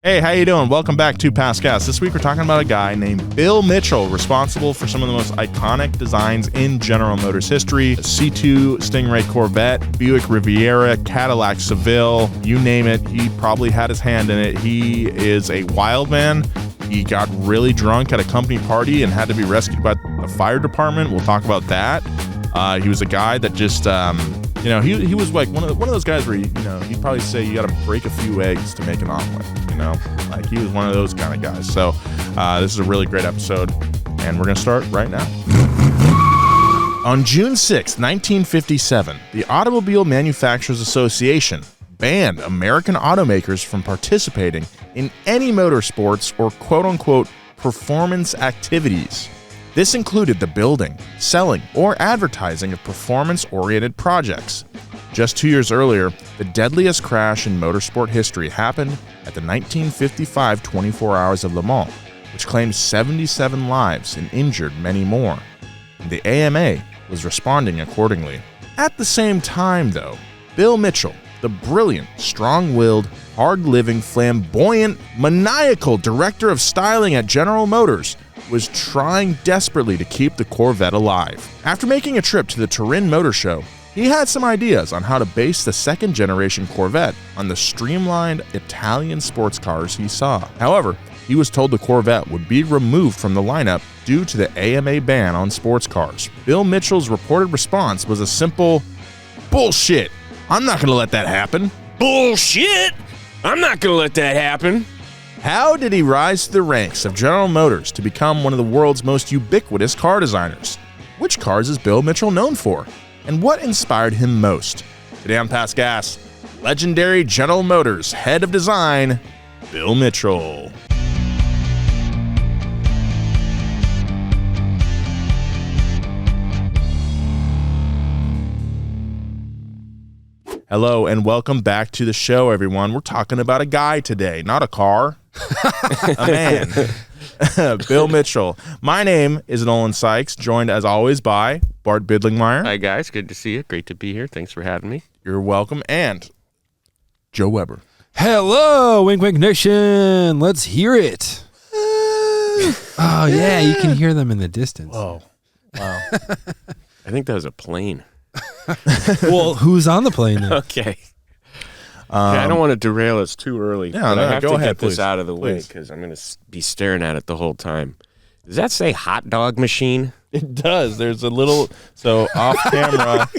Hey, how you doing? Welcome back to Past Gas. This week we're talking about a guy named Bill Mitchell, responsible for some of the most iconic designs in General Motors history. A C2 Stingray Corvette, Buick Riviera, Cadillac Seville, you name it, he probably had his hand in it. He is a wild man. He got really drunk at a company party and had to be rescued by the fire department. We'll talk about that. He was a guy that just... he was like one of those guys where he'd probably say you got to break a few eggs to make an omelet. Like he was one of those kind of guys. So this is a really great episode, and we're gonna start right now. On June 6, 1957, the Automobile Manufacturers Association banned American automakers from participating in any motorsports or quote-unquote performance activities. This included the building, selling, or advertising of performance-oriented projects. Just 2 years earlier, the deadliest crash in motorsport history happened at the 1955 24 Hours of Le Mans, which claimed 77 lives and injured many more. The AMA was responding accordingly. At the same time, though, Bill Mitchell, the brilliant, strong-willed, hard-living, flamboyant, maniacal director of styling at General Motors, was trying desperately to keep the Corvette alive. After making a trip to the Turin Motor Show, he had some ideas on how to base the second-generation Corvette on the streamlined Italian sports cars he saw. However, he was told the Corvette would be removed from the lineup due to the AMA ban on sports cars. Bill Mitchell's reported response was a simple, "Bullshit! I'm not gonna let that happen." Bullshit! I'm not gonna let that happen. How did he rise to the ranks of General Motors to become one of the world's most ubiquitous car designers? Which cars is Bill Mitchell known for? And what inspired him most? Today on Past Gas, legendary General Motors head of design, Bill Mitchell. Hello and welcome back to the show, everyone. We're talking about a guy today, not a car, a man. Bill Mitchell. My name is Nolan Sykes, joined as always by Bart Bidlingmeyer. Hi guys, good to see you. Great to be here. Thanks for having me. You're welcome. And Joe Weber. Hello, Wink Wink Nation. Let's hear it. Oh yeah, you can hear them in the distance. Whoa. Wow. I think that was a plane. Well, who's on the plane then? Okay. I don't want to derail us too early. No, I have go to ahead, get this please. out of the way because I'm going to be staring at it the whole time. Does that say hot dog machine? It does. There's a little, so off camera,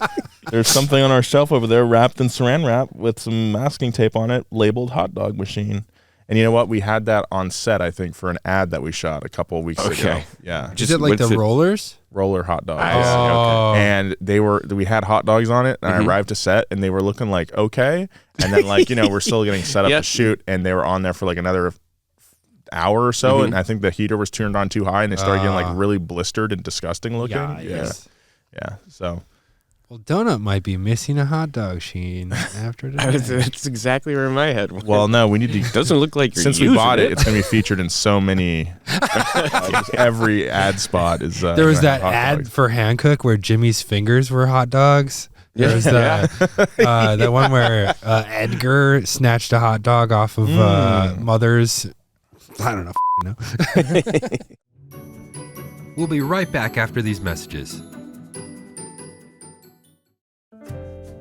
there's something on our shelf over there wrapped in saran wrap with some masking tape on it labeled hot dog machine. And you know what? We had that on set, I think, for an ad that we shot a couple of weeks ago. Yeah. Is it like the rollers? Roller hot dogs. Oh. And we had hot dogs on it, and I arrived to set, and they were looking like, okay. And then, we're still getting set up to shoot, and they were on there for like another hour or so, and I think the heater was turned on too high, and they started getting really blistered and disgusting looking. Yeah. So. Well, Donut might be missing a hot dog sheen after today. That's exactly where my head went. Well, no, we need to. Doesn't look like you're since we bought it. It's going to be featured in so many. Every ad spot is. There was that ad for Hankook where Jimmy's fingers were hot dogs. There was that one where Edgar snatched a hot dog off of Mother's. I don't know. We'll be right back after these messages.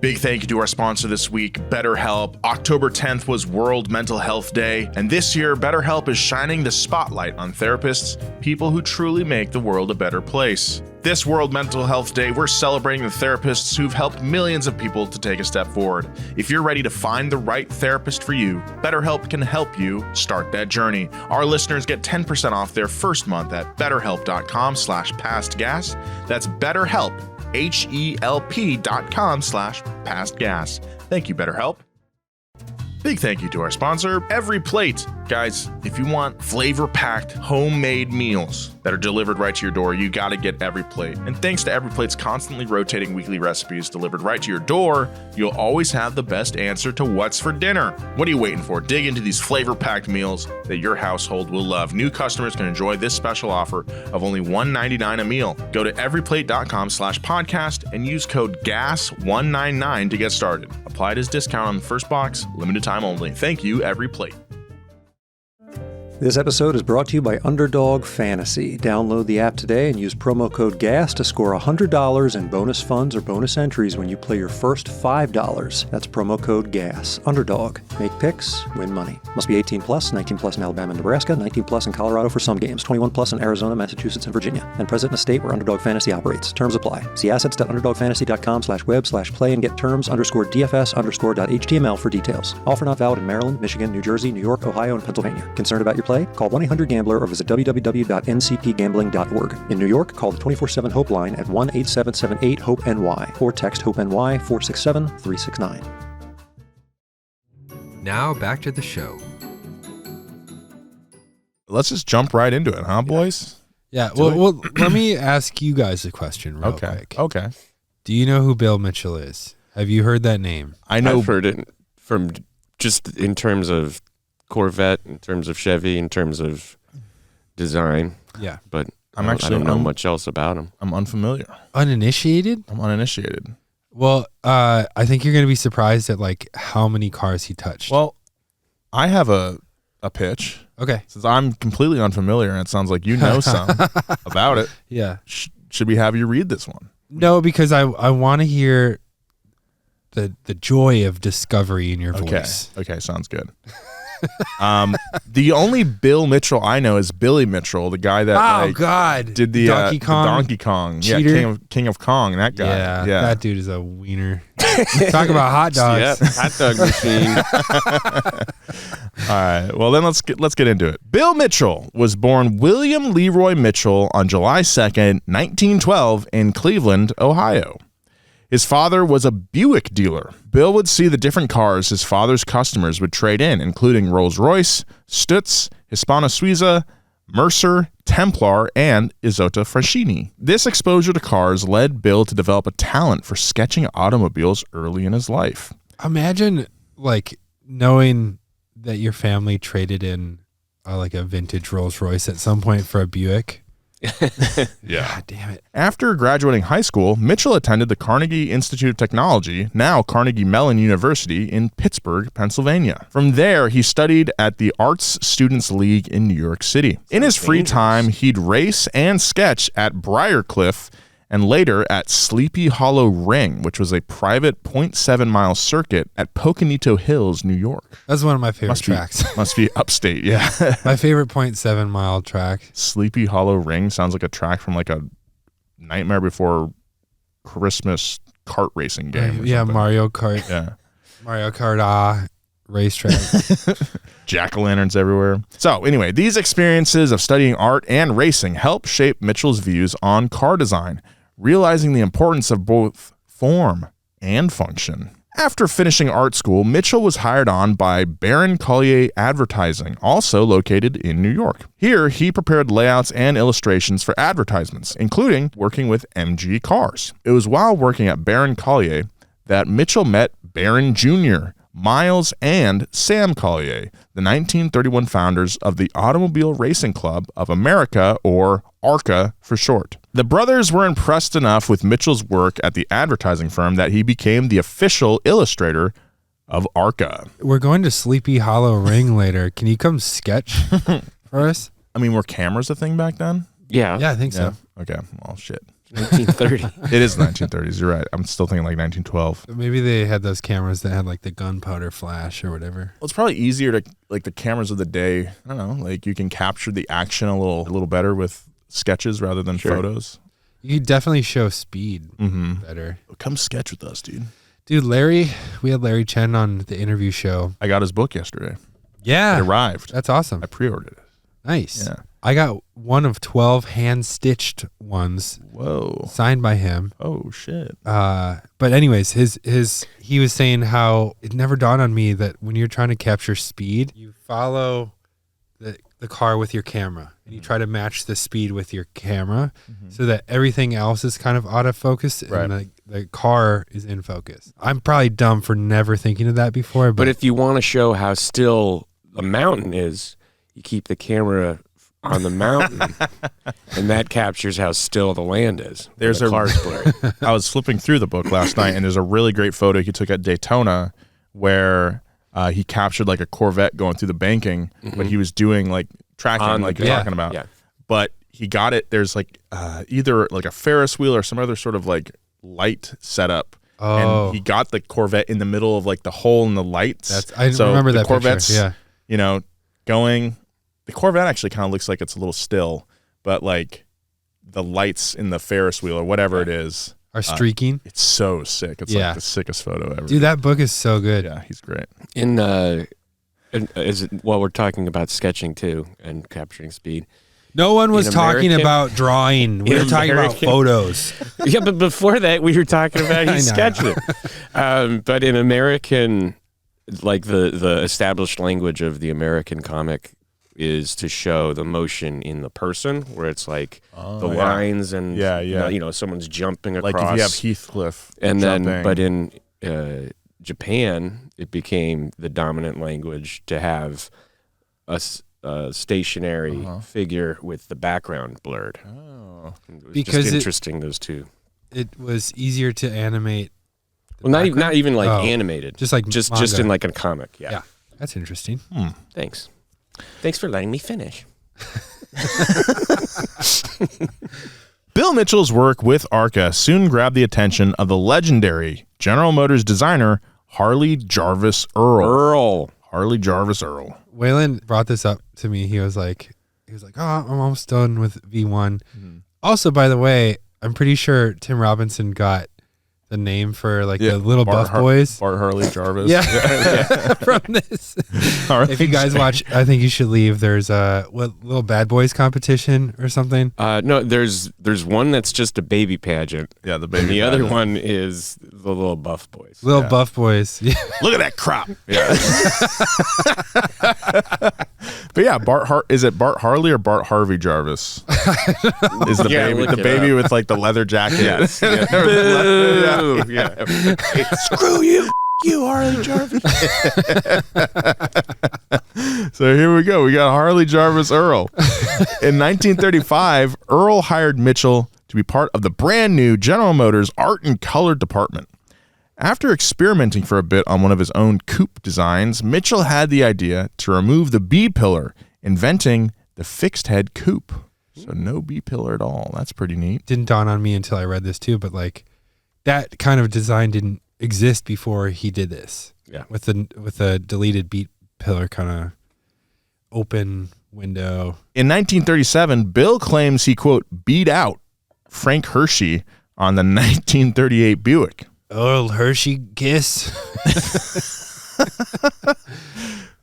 Big thank you to our sponsor this week, BetterHelp. October 10th was World Mental Health Day, and this year, BetterHelp is shining the spotlight on therapists, people who truly make the world a better place. This World Mental Health Day, we're celebrating the therapists who've helped millions of people to take a step forward. If you're ready to find the right therapist for you, BetterHelp can help you start that journey. Our listeners get 10% off their first month at betterhelp.com/pastgas. That's BetterHelp. HELP.com/pastgas. Thank you, BetterHelp. Big thank you to our sponsor, Every Plate. Guys, if you want flavor-packed, homemade meals that are delivered right to your door, you gotta get Every Plate. And thanks to Every Plate's constantly rotating weekly recipes delivered right to your door, you'll always have the best answer to what's for dinner. What are you waiting for? Dig into these flavor-packed meals that your household will love. New customers can enjoy this special offer of only $1.99 a meal. Go to everyplate.com/podcast and use code GAS199 to get started. Applied as discount on the first box, limited time only. Thank you, Every Plate. This episode is brought to you by Underdog Fantasy. Download the app today and use promo code GAS to score $100 in bonus funds or bonus entries when you play your first $5. That's promo code GAS. Underdog. Make picks, win money. Must be 18 plus, 19 plus in Alabama and Nebraska, 19 plus in Colorado for some games, 21 plus in Arizona, Massachusetts, and Virginia, and present in a state where Underdog Fantasy operates. Terms apply. See assets.underdogfantasy.com/web/play and get terms_DFS_.html for details. Offer not valid in Maryland, Michigan, New Jersey, New York, Ohio, and Pennsylvania. Concerned about your play? Call 1-800-GAMBLER or visit www.ncpgambling.org. In New York, call the 24/7 Hope line at 1-8778-HOPE-NY or text HOPE-NY 467-369. Now back to the show. Let's just jump right into it, huh, boys? Yeah. Well, let me ask you guys a question real quick. Okay. Do you know who Bill Mitchell is? Have you heard that name? I know. I've heard it from just in terms of Corvette, in terms of Chevy, in terms of design. Yeah. But I don't know much else about him. I'm unfamiliar. Uninitiated? I'm uninitiated. Well, I think you're going to be surprised at like how many cars he touched. Well, I have a pitch. Okay. Since I'm completely unfamiliar and it sounds like you know some about it, Yeah. should we have you read this one? No, because I want to hear the joy of discovery in your voice. Okay, sounds good. The only Bill Mitchell I know is Billy Mitchell, the guy that God did the Donkey Kong, Donkey Kong, cheater? yeah, King of Kong, that guy. Yeah, Yeah. that dude is a wiener. Talk about hot dogs. Yep, hot dog machine. All right. Well, then let's get into it. Bill Mitchell was born William Leroy Mitchell on July 2nd, 1912 in Cleveland, Ohio. His father was a Buick dealer. Bill would see the different cars his father's customers would trade in, including Rolls-Royce, Stutz, Hispano Suiza, Mercer, Templar, and Isotta Fraschini. This exposure to cars led Bill to develop a talent for sketching automobiles early in his life. Imagine like knowing that your family traded in like a vintage Rolls Royce at some point for a Buick. Yeah. God damn it. After graduating high school, Mitchell attended the Carnegie Institute of Technology, now Carnegie Mellon University, in Pittsburgh, Pennsylvania. From there, he studied at the Arts Students League in New York City. In his free time, he'd race and sketch at Briarcliff and later at Sleepy Hollow Ring, which was a private 0.7-mile circuit at Pocanito Hills, New York. That's one of my favorite tracks. Must be upstate, yeah. My favorite 0.7-mile track. Sleepy Hollow Ring sounds like a track from like a Nightmare Before Christmas kart racing game. Yeah, Mario Kart. Yeah. Mario Kart racetrack. Jack-o'-lanterns everywhere. So anyway, these experiences of studying art and racing helped shape Mitchell's views on car design, realizing the importance of both form and function. After finishing art school, Mitchell was hired on by Baron Collier Advertising, also located in New York. Here, he prepared layouts and illustrations for advertisements, including working with MG Cars. It was while working at Baron Collier that Mitchell met Baron Jr., Miles, and Sam Collier, the 1931 founders of the Automobile Racing Club of America, or ARCA for short. The brothers were impressed enough with Mitchell's work at the advertising firm that he became the official illustrator of ARCA. We're going to Sleepy Hollow Ring later. Can you come sketch for us? I mean, were cameras a thing back then? Yeah. Yeah, I think so. Okay. Well, shit. 1930. It is 1930s. You're right. I'm still thinking like 1912. Maybe they had those cameras that had like the gunpowder flash or whatever. Well, it's probably easier to, like, the cameras of the day. I don't know. Like, you can capture the action a little better with sketches rather than photos. You could definitely show speed better. Come sketch with us, dude. Dude, we had Larry Chen on the interview show. I got his book yesterday. Yeah. It arrived. That's awesome. I pre-ordered it. Nice. Yeah. I got one of 12 hand-stitched ones. Whoa. Signed by him. Oh, shit. But anyways, he was saying how it never dawned on me that when you're trying to capture speed, you follow the car with your camera and you try to match the speed with your camera so that everything else is kind of out of focus and the car is in focus. I'm probably dumb for never thinking of that before. But if you want to show how still the mountain is, you keep the camera on the mountain, and that captures how still the land is. There's the car's blurry. I was flipping through the book last night, and there's a really great photo he took at Daytona where he captured like a Corvette going through the banking, but he was doing like tracking like you're talking about. Yeah. But he got it. There's like either like a Ferris wheel or some other sort of like light setup. Oh. And he got the Corvette in the middle of like the hole in the lights. I remember that Corvette's, picture. Yeah. Going. The Corvette actually kind of looks like it's a little still, but like the lights in the Ferris wheel or whatever it is are streaking. It's so sick. It's like the sickest photo ever. Dude, that book is so good. Yeah, he's great. We're talking about sketching too and capturing speed. No one was talking about drawing. We were talking about photos. Yeah, but before that, we were talking about he sketched it. But in American, like the established language of the American comic is to show the motion in the person, where it's like the lines and someone's jumping across. Like if you have Heathcliff, and jumping. then but in Japan, it became the dominant language to have a stationary figure with the background blurred. Oh, it was because just interesting those two. It was easier to animate. Well, not even like animated, just in like a comic. Yeah, that's interesting. Thanks for letting me finish. Bill Mitchell's work with ARCA soon grabbed the attention of the legendary General Motors designer Harley Jarvis Earl. Harley Jarvis Earl. Waylon brought this up to me. He was like, oh, I'm almost done with V1. Also, by the way, I'm pretty sure Tim Robinson got the name for like the little buff boys. Bart Harley Jarvis. Yeah. From this. If you guys watch, I think you should leave. There's a little bad boys competition or something. No, there's one that's just a baby pageant. Yeah, the baby. And the pageant. other one is the little buff boys. Buff boys. Yeah. Look at that crop. Yeah. But yeah, is it Bart Harley or Bart Harvey Jarvis? Is the baby the baby with like the leather jacket? Yes. Yeah. Screw you, Harley Jarvis. So here we go. We got Harley Jarvis Earl. In 1935, Earl hired Mitchell to be part of the brand new General Motors art and color department. After experimenting for a bit on one of his own coupe designs, Mitchell had the idea to remove the B-pillar, inventing the fixed head coupe. So no B-pillar at all. That's pretty neat. Didn't dawn on me until I read this too, but like that kind of design didn't exist before he did this. Yeah. With a deleted B-pillar kind of open window. In 1937, Bill claims he, quote, beat out Frank Hershey on the 1938 Buick. Old Hershey kiss.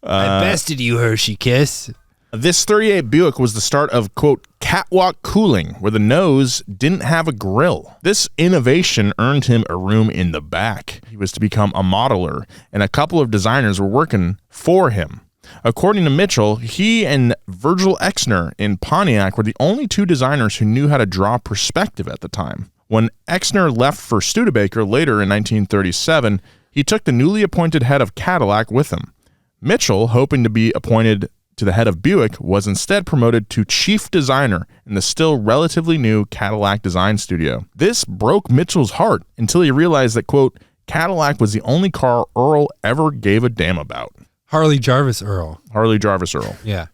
I bested you, Hershey kiss. This 38 Buick was the start of, quote, catwalk cooling, where the nose didn't have a grill. This innovation earned him a room in the back. He was to become a modeler, and a couple of designers were working for him. According to Mitchell, he and Virgil Exner in Pontiac were the only two designers who knew how to draw perspective at the time. When Exner left for Studebaker later in 1937, he took the newly appointed head of Cadillac with him. Mitchell, hoping to be appointed to the head of Buick, was instead promoted to chief designer in the still relatively new Cadillac design studio. This broke Mitchell's heart until he realized that, quote, Cadillac was the only car Earl ever gave a damn about. Harley Jarvis Earl. Harley Jarvis Earl. Yeah.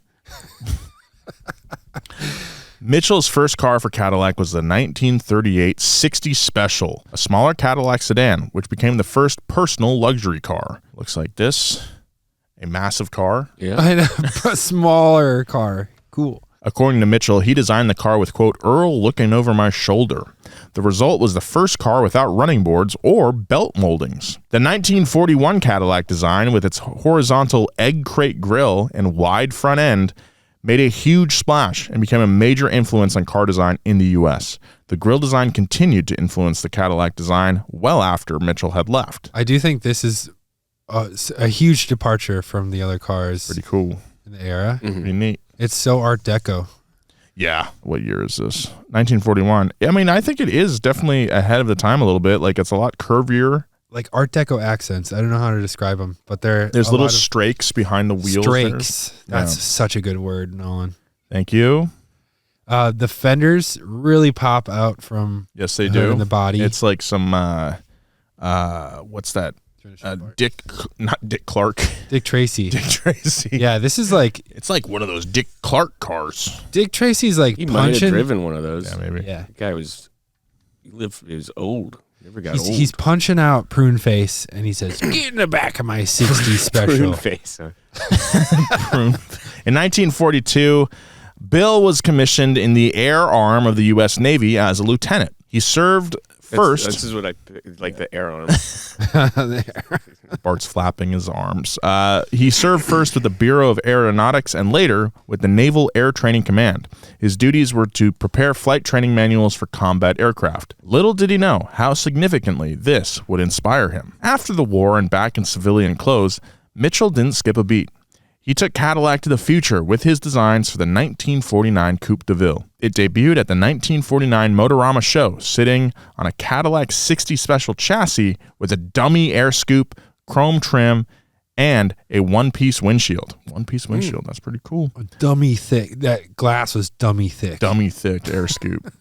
Mitchell's first car for Cadillac was the 1938 60 Special, a smaller Cadillac sedan, which became the first personal luxury car. Looks like this. A massive car. Yeah. I know. A smaller car. Cool. According to Mitchell, he designed the car with, quote, Earl looking over my shoulder. The result was the first car without running boards or belt moldings. The 1941 Cadillac design, with its horizontal egg crate grille and wide front end, made a huge splash and became a major influence on car design in the U.S. The grille design continued to influence the Cadillac design well after Mitchell had left. I do think this is a huge departure from the other cars Pretty cool. in the era. Pretty neat. It's so Art Deco. Yeah. What year is this? 1941. I mean, I think it is definitely ahead of the time a little bit. Like, it's a lot curvier. Like Art Deco accents. I don't know how to describe them, but there's little strakes behind the wheels. Strakes. That's such a good word, Nolan. Thank you. The fenders really pop out from Yes, they do. in the body. It's like some what's that? Not Dick Clark. Dick Tracy. Dick Tracy. Yeah, this is like It's like one of those Dick Clark cars. Dick Tracy's like He might have punching. driven one of those. Yeah, maybe. Yeah, The guy was, he was old. Never got old. he's punching out Prune Face, and he says, "Get in the back of my '60s special." Prune face. Huh? In 1942, Bill was commissioned in the air arm of the U.S. Navy as a lieutenant. He served first. This is what I like, the air arm. Bart's flapping his arms. He served first with the Bureau of Aeronautics and later with the Naval Air Training Command. His duties were to prepare flight training manuals for combat aircraft. Little did he know how significantly this would inspire him. After the war and back in civilian clothes, Mitchell didn't skip a beat. He took Cadillac to the future with his designs for the 1949 Coupe de Ville. It debuted at the 1949 Motorama show, sitting on a Cadillac 60 Special chassis with a dummy air scoop, chrome trim, and a one-piece windshield. One-piece windshield, that's pretty cool. Dummy thick. That glass was dummy thick. Dummy thick air scoop.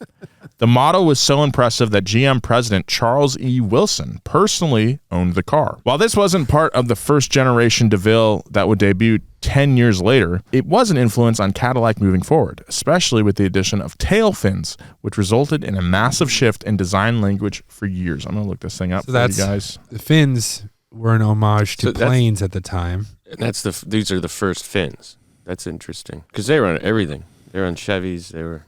The model was so impressive that GM president Charles E. Wilson personally owned the car. While this wasn't part of the first generation DeVille that would debut 10 years later, it was an influence on Cadillac moving forward, especially with the addition of tail fins, which resulted in a massive shift in design language for years. I'm going to look this thing up for you guys. The fins were an homage to planes at the time. And these are the first fins. That's interesting because they were on everything. They were on Chevys. They were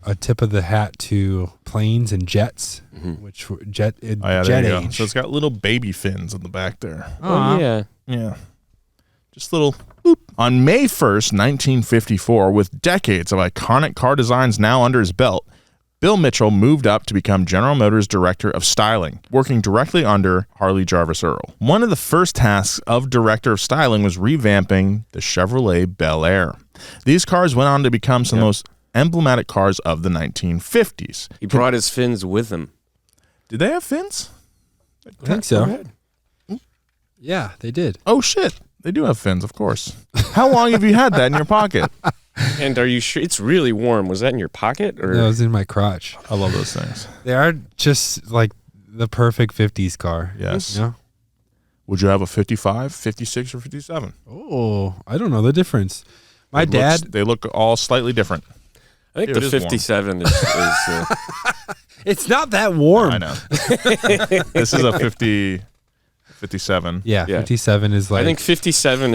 A tip of the hat to planes and jets, which were jet age. So it's got little baby fins in the back there. Oh yeah. Yeah. Just little boop. On May 1st, 1954, with decades of iconic car designs now under his belt, Bill Mitchell moved up to become General Motors Director of Styling, working directly under Harley Jarvis Earl. One of the first tasks of Director of Styling was revamping the Chevrolet Bel Air. These cars went on to become some of the most emblematic cars of the 1950s. He brought his fins with him. Did they have fins? I think so. Yeah, they did. Oh, shit. They do have fins, of course. How long have you had that in your pocket? And are you sure? It's really warm. Was that in your pocket? Or? No, it was in my crotch. I love those things. They are just like the perfect 50s car. Yes. You know? Would you have a 55, 56, or 57? Oh, I don't know the difference. My dad... They look all slightly different. I think the 57 is It's not that warm. I know. This is a 57. Yeah, 57 is like... I think 57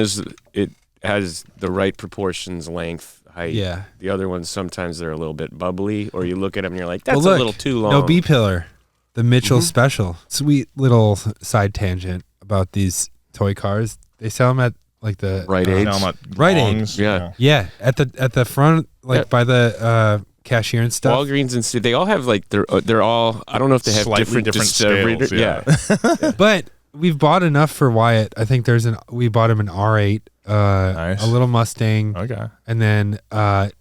it has the right proportions, length, height. Yeah. The other ones, sometimes they're a little bit bubbly, or you look at them and you're like, that's look, a little too long. No B-pillar. The Mitchell Special. Sweet little side tangent about these toy cars. They sell them at like the... Rite Aid. Rite Aid. Yeah. Yeah, at the front, like by the cashier and stuff. Walgreens and they all have like, they're all, I don't know if they have Slightly different scales. Yeah. But we've bought enough for Wyatt. I think we bought him an R8, Nice. a little Mustang, Okay. and then an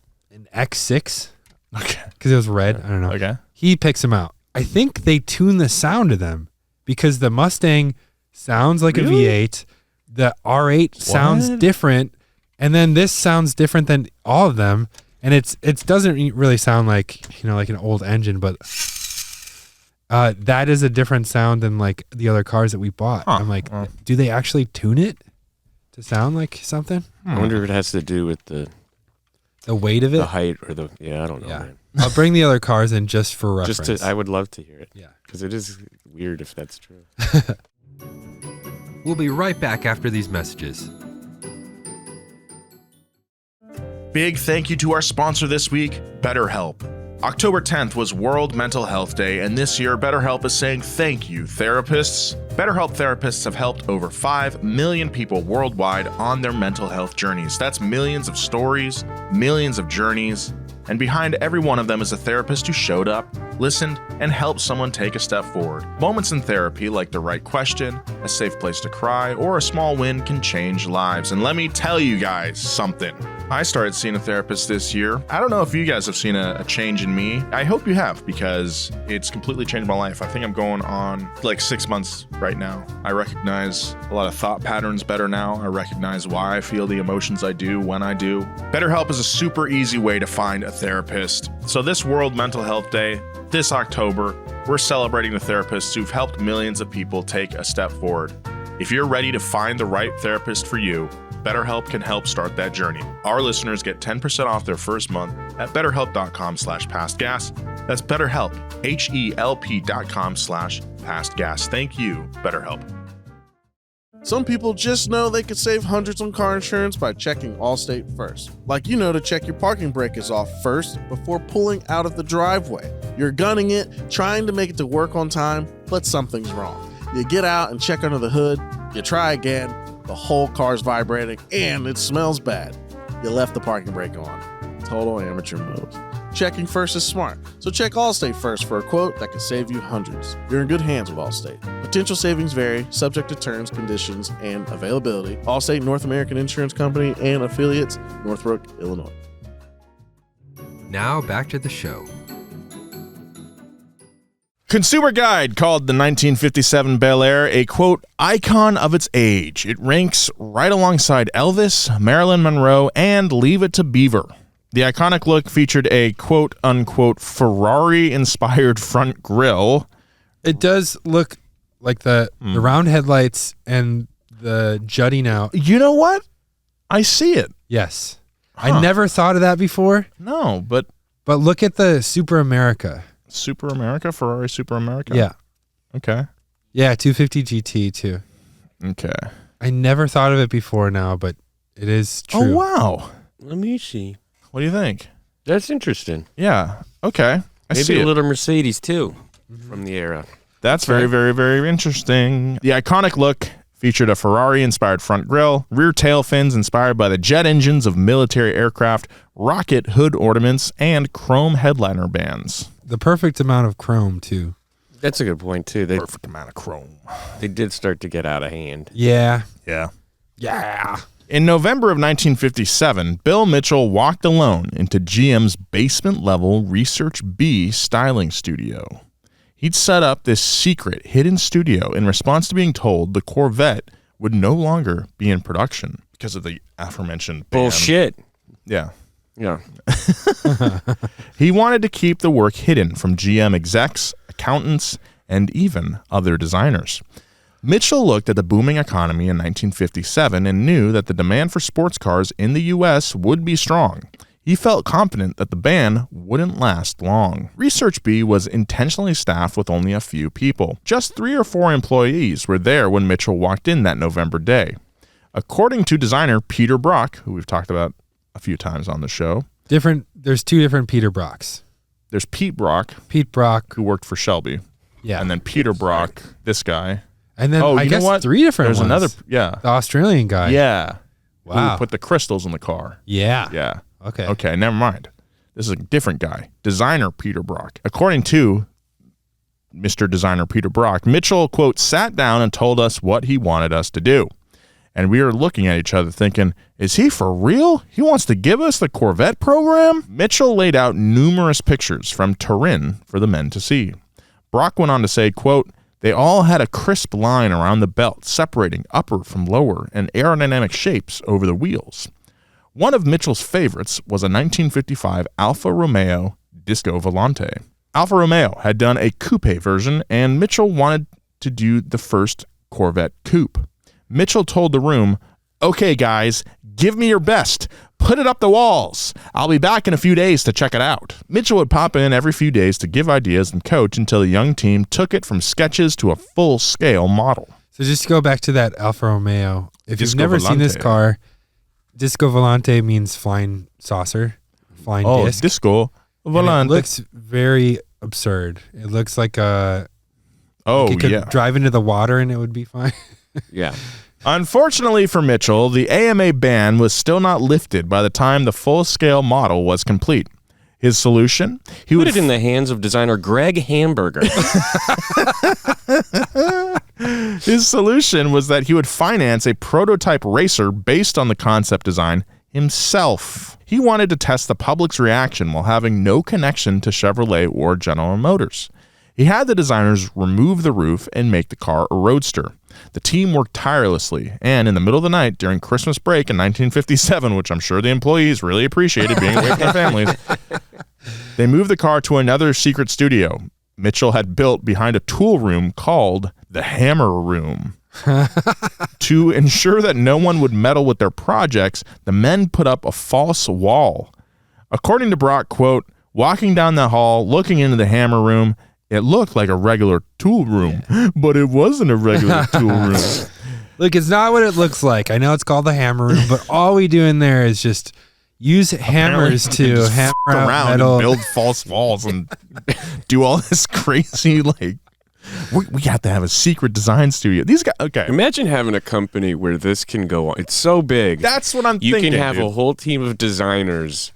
X6 Okay. because it was red. I don't know. Okay. He picks them out. I think they tune the sound of them because the Mustang sounds like a V8. The R8 sounds different, and then this sounds different than all of them. And it doesn't really sound like like an old engine, but that is a different sound than like the other cars that we bought. Huh. I'm like, do they actually tune it to sound like something? I wonder if it has to do with the weight of it, the height, or I don't know. Yeah. Man. I'll bring the other cars in just for reference. I would love to hear it. Yeah. Because it is weird if that's true. We'll be right back after these messages. Big thank you to our sponsor this week, BetterHelp. October 10th was World Mental Health Day, and this year BetterHelp is saying thank you, therapists. BetterHelp therapists have helped over 5 million people worldwide on their mental health journeys. That's millions of stories, millions of journeys, and behind every one of them is a therapist who showed up, listened, and helped someone take a step forward. Moments in therapy, like the right question, a safe place to cry, or a small win, can change lives. And let me tell you guys something. I started seeing a therapist this year. I don't know if you guys have seen a change in me. I hope you have, because it's completely changed my life. I think I'm going on like 6 months right now. I recognize a lot of thought patterns better now. I recognize why I feel the emotions I do when I do. BetterHelp is a super easy way to find a therapist. So this World Mental Health Day, This October, we're celebrating the therapists who've helped millions of people take a step forward. If you're ready to find the right therapist for you, BetterHelp can help start that journey. Our listeners get 10% off their first month at betterhelp.com/pastgas. That's BetterHelp, HELP.com/pastgas. Thank you, BetterHelp. Some people just know they could save hundreds on car insurance by checking Allstate first. Like you know to check your parking brake is off first before pulling out of the driveway. You're gunning it, trying to make it to work on time, but something's wrong. You get out and check under the hood, you try again, the whole car's vibrating, and it smells bad. You left the parking brake on. Total amateur move. Checking first is smart, so check Allstate first for a quote that can save you hundreds. You're in good hands with Allstate. Potential savings vary, subject to terms, conditions, and availability. Allstate North American Insurance Company and affiliates, Northbrook, Illinois. Now back to the show. Consumer Guide called the 1957 Bel Air a, quote, icon of its age. It ranks right alongside Elvis, Marilyn Monroe, and Leave It to Beaver. The iconic look featured a quote-unquote Ferrari-inspired front grille. It does look like the round headlights and the jutting out. You know what? I see it. Yes. I never thought of that before. No, but look at the Super America. Super America? Ferrari Super America? Yeah. Okay. Yeah, 250 GT too. Okay. I never thought of it before now, but it is true. Oh, wow. Let me see. What do you think? That's interesting. Yeah. Okay. I see Maybe a it. little Mercedes, too, from the era. That's very, very, very interesting. The iconic look featured a Ferrari-inspired front grille, rear tail fins inspired by the jet engines of military aircraft, rocket hood ornaments, and chrome headliner bands. The perfect amount of chrome, too. That's a good point, too. Perfect amount of chrome. They did start to get out of hand. Yeah. Yeah. Yeah. In November of 1957, Bill Mitchell walked alone into GM's basement-level Research B styling studio. He'd set up this secret hidden studio in response to being told the Corvette would no longer be in production because of the aforementioned ban. Bullshit. Yeah. Yeah. He wanted to keep the work hidden from GM execs, accountants, and even other designers. Mitchell looked at the booming economy in 1957 and knew that the demand for sports cars in the U.S. would be strong. He felt confident that the ban wouldn't last long. Research B was intentionally staffed with only a few people. Just 3 or 4 employees were there when Mitchell walked in that November day. According to designer Peter Brock, who we've talked about a few times on the show. There's 2 different Peter Brocks. There's Pete Brock, who worked for Shelby. Yeah. And then Peter Brock, this guy. And then I guess 3 different There's ones. another, yeah. The Australian guy. Yeah. Wow. Who put the crystals in the car. Yeah. Yeah. Okay. Okay, never mind. This is a different guy. Designer Peter Brock. According to Mr. Designer Peter Brock, Mitchell, quote, sat down and told us what he wanted us to do. And we were looking at each other thinking, is he for real? He wants to give us the Corvette program? Mitchell laid out numerous pictures from Turin for the men to see. Brock went on to say, quote, they all had a crisp line around the belt, separating upper from lower and aerodynamic shapes over the wheels. One of Mitchell's favorites was a 1955 Alfa Romeo Disco Volante. Alfa Romeo had done a coupe version, and Mitchell wanted to do the first Corvette coupe. Mitchell told the room, okay, guys, give me your best. Put it up the walls. I'll be back in a few days to check it out. Mitchell would pop in every few days to give ideas and coach until the young team took it from sketches to a full-scale model. So just to go back to that Alfa Romeo, if Disco you've never seen this Volante. car, Disco Volante means flying saucer, flying disc. Disco And Volante. it looks very absurd. It looks like it could yeah. drive into the water and it would be fine. Yeah. Unfortunately for Mitchell, the AMA ban was still not lifted by the time the full-scale model was complete. His solution? He Put would it in the hands of designer Greg Hamburger. His solution was that he would finance a prototype racer based on the concept design himself. He wanted to test the public's reaction while having no connection to Chevrolet or General Motors. He had the designers remove the roof and make the car a roadster. The team worked tirelessly, and in the middle of the night during Christmas break in 1957, which I'm sure the employees really appreciated being away from their families, They moved the car to another secret studio Mitchell had built behind a tool room called the Hammer Room. To ensure that no one would meddle with their projects, the men put up a false wall. According to Brock, quote, walking down the hall, looking into the Hammer Room, it looked like a regular tool room, but it wasn't a regular tool room. Look, it's not what it looks like. I know it's called the Hammer Room, but all we do in there is just use hammers to hammer out around metal. and build false walls and do all this crazy, like, we have to have a secret design studio. These guys, okay. Imagine having a company where this can go on. It's so big. That's what I'm you thinking. You can have a whole team of designers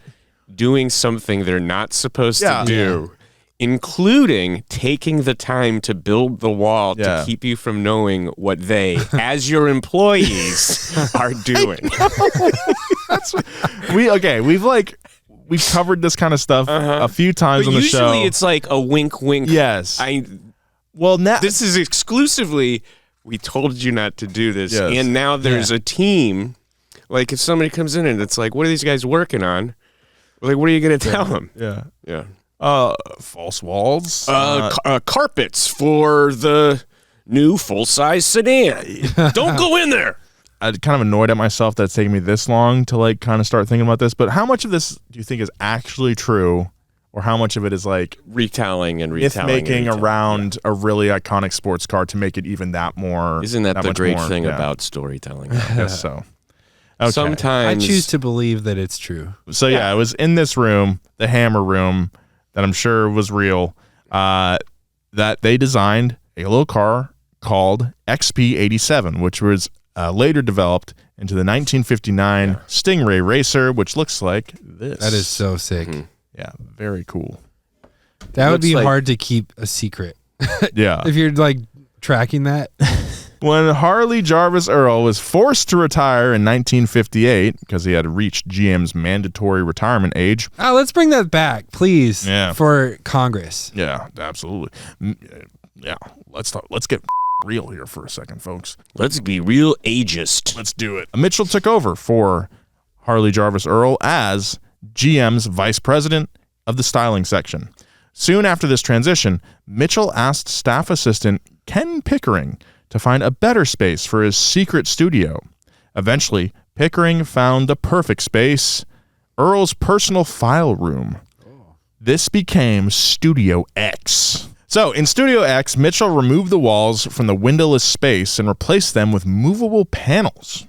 doing something they're not supposed to do, including taking the time to build the wall to keep you from knowing what they, as your employees, are doing. We've covered this kind of stuff a few times on the show. Usually it's like a wink, wink. Yes. Well, now this is exclusively, we told you not to do this, and now there's a team. Like if somebody comes in and it's like, what are these guys working on? Like, what are you going to tell them? Yeah. False walls. Carpets for the new full-size sedan. Don't go in there. I'm kind of annoyed at myself that it's taking me this long to like kind of start thinking about this. But how much of this do you think is actually true? Or how much of it is like retelling and making around a really iconic sports car to make it even that more? Isn't that the great thing about storytelling? I guess so. Okay. Sometimes I choose to believe that it's true. So it was in this room, the Hammer Room, that I'm sure was real, that they designed a little car called XP87, which was later developed into the 1959 Stingray Racer, which looks like this. That is so sick. Mm-hmm. Yeah, very cool. That would be hard to keep a secret. Yeah. If you're like tracking that. When Harley Jarvis Earl was forced to retire in 1958 because he had reached GM's mandatory retirement age. Oh, let's bring that back, please. Yeah. For Congress. Yeah, absolutely. Yeah, let's get real here for a second, folks. Let's be real ageist. Let's do it. Mitchell took over for Harley Jarvis Earl as GM's vice president of the styling section. Soon after this transition, Mitchell asked staff assistant Ken Pickering to find a better space for his secret studio. Eventually, Pickering found the perfect space, Earl's personal file room. This became Studio X. So, in Studio X, Mitchell removed the walls from the windowless space and replaced them with movable panels.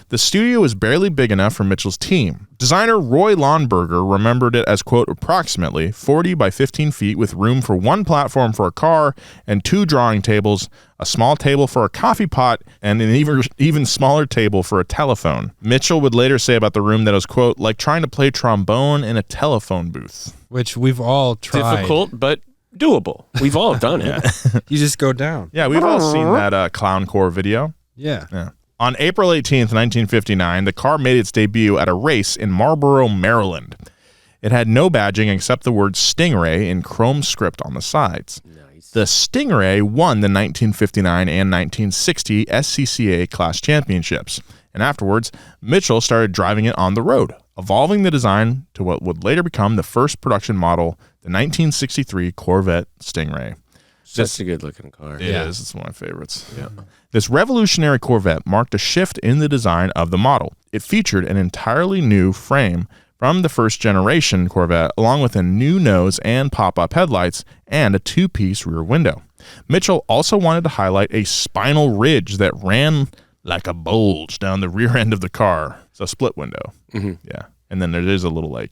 The studio was barely big enough for Mitchell's team. Designer Roy Lawnberger remembered it as, quote, approximately 40 by 15 feet with room for one platform for a car and 2 drawing tables, a small table for a coffee pot, and an even smaller table for a telephone. Mitchell would later say about the room that it was, quote, like trying to play trombone in a telephone booth. Which we've all tried. Difficult, but doable. We've all done it. You just go down. Yeah, we've all seen that Clown Core video. Yeah. On April 18th, 1959, the car made its debut at a race in Marlboro, Maryland. It had no badging except the word Stingray in chrome script on the sides. Nice. The Stingray won the 1959 and 1960 SCCA class championships, and afterwards, Mitchell started driving it on the road, evolving the design to what would later become the first production model, the 1963 Corvette Stingray. That's a good-looking car. It is. It's one of my favorites. Yeah. This revolutionary Corvette marked a shift in the design of the model. It featured an entirely new frame from the first-generation Corvette, along with a new nose and pop-up headlights and a 2-piece rear window. Mitchell also wanted to highlight a spinal ridge that ran like a bulge down the rear end of the car. It's a split window. Mm-hmm. Yeah. And then there is a little, like,